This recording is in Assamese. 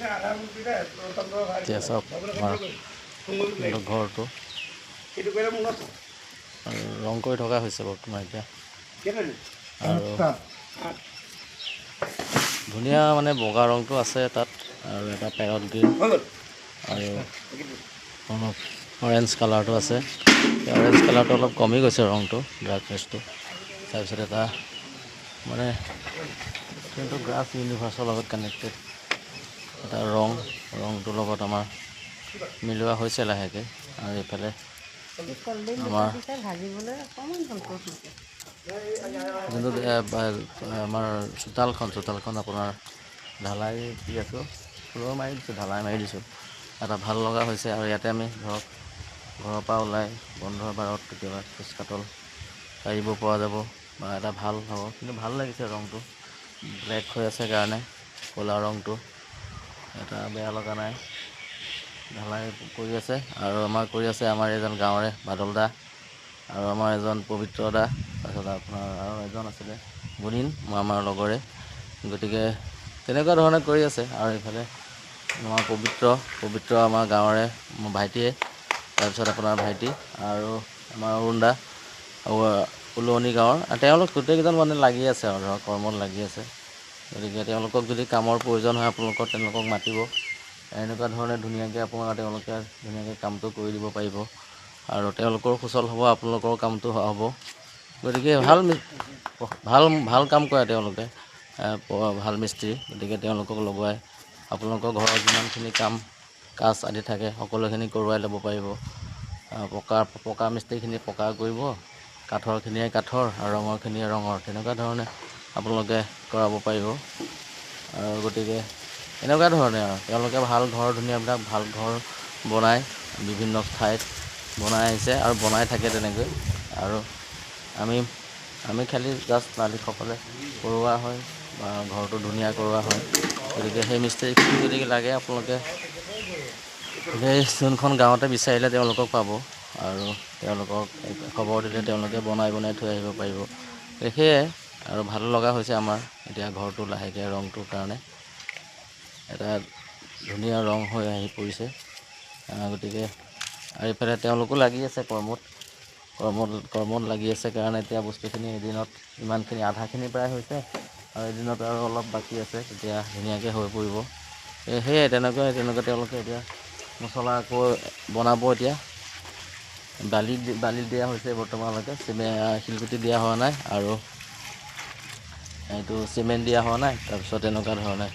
এতিয়া চাওক আমাৰ ঘৰটো ৰং কৰি থকা হৈছে বৰ্তমান এতিয়া আৰু ধুনীয়া মানে বগা ৰংটো আছে তাত আৰু এটা পেৰট গ্ৰীণ আৰু অলপ অৰেঞ্জ কালাৰটো আছে অৰেঞ্জ কালাৰটো অলপ কমি গৈছে ৰংটো ডাৰ্কনেছটো তাৰপিছত এটা মানে কিন্তু গ্ৰাছ ইউনিভাৰ্চৰ লগত কানেক্টেড এটা ৰংটোৰ লগত আমাৰ মিলোৱা হৈছে লাহেকৈ আৰু এইফালে আমাৰ যোনটো আমাৰ চোতালখন আপোনাৰ ঢালাই দি আছোঁ ফ্ল'ৰ মাৰি দিছোঁ ঢালাই মাৰি দিছোঁ এটা ভাল লগা হৈছে আৰু ইয়াতে আমি ধৰক ঘৰৰ পৰা ওলাই বন্ধ বাৰত কেতিয়াবা খোজ কাটল পাৰিব পৰা যাব বা এটা ভাল হ'ব কিন্তু ভাল লাগিছে ৰংটো ব্লেক হৈ আছে কাৰণে ক'লা ৰংটো এটা বেয়া লগা নাই ঢালাই কৰি আছে আৰু আমাৰ কৰি আছে আমাৰ এজন গাঁৱৰে বাদল দা আৰু আমাৰ এজন পবিত্ৰ দা তাৰপিছত আপোনাৰ আৰু এজন আছিলে গুণীন আমাৰ লগৰে গতিকে তেনেকুৱা ধৰণে কৰি আছে আৰু এইফালে আমাৰ পবিত্ৰ আমাৰ গাঁৱৰে মোৰ ভাইটিয়ে তাৰপিছত আপোনাৰ ভাইটি আৰু আমাৰ অৰুণ দা উলনি গাঁৱৰ তেওঁলোক গোটেইকেইজন মানে লাগি আছে আৰু ধৰক কৰ্মত লাগি আছে গতিকে তেওঁলোকক যদি কামৰ প্ৰয়োজন হয় তেওঁলোকক মাতিব এনেকুৱা ধৰণে ধুনীয়াকৈ তেওঁলোকে ধুনীয়াকৈ কামটো কৰি দিব পাৰিব আৰু তেওঁলোকৰ সুচল হ'ব আপোনালোকৰ কামটো হ'ব গতিকে ভাল কাম কৰে তেওঁলোকে ভাল মিস্ত্ৰী গতিকে তেওঁলোকক লগোৱাই আপোনালোকৰ ঘৰৰ যিমানখিনি কাজ আদি থাকে সকলোখিনি কৰোৱাই ল'ব পাৰিব পকা মিস্ত্ৰীখিনি পকা কৰিব কাঠৰখিনিয়ে কাঠৰ আৰু ৰঙৰখিনিয়ে ৰঙৰ তেনেকুৱা ধৰণে আপোনালোকে কৰাব পাৰিব আৰু গতিকে এনেকুৱা ধৰণে আৰু তেওঁলোকে ভাল ঘৰ ধুনীয়াবিলাক ভাল ঘৰ বনাই বিভিন্ন ঠাইত বনাই আহিছে আৰু বনাই থাকে তেনেকৈ আৰু আমি খালি জাষ্ট মালিকসকলে কৰোৱা হয় বা ঘৰটো ধুনীয়া কৰোৱা হয় গতিকে সেই মিস্ত্ৰীখিনি যদি লাগে আপোনালোকে সেই যোনখন গাঁৱতে বিচাৰিলে তেওঁলোকক পাব আৰু তেওঁলোকক খবৰ দিলে তেওঁলোকে বনাই থৈ আহিব পাৰিব সেয়াই আৰু ভাল লগা হৈছে আমাৰ এতিয়া ঘৰটো লাহেকৈ ৰংটোৰ কাৰণে এটা ধুনীয়া ৰং হৈ আহি পৰিছে গতিকে আৰু এইফালে তেওঁলোকো লাগি আছে কৰ্মত লাগি আছে কাৰণে এতিয়া বস্তুখিনি এদিনত ইমানখিনি আধাখিনি প্ৰায় হৈছে আৰু এদিনত আৰু অলপ বাকী আছে তেতিয়া ধুনীয়াকৈ হৈ পৰিব সেয়াই তেনেকৈ তেওঁলোকে এতিয়া মছলা আকৌ বনাব এতিয়া বালি দিয়া হৈছে বৰ্তমানলৈকে শিলগুটি দিয়া হোৱা নাই আৰু এইটো চিমেণ্ট দিয়া হোৱা নাই তাৰপিছত এনেকুৱা ধৰণে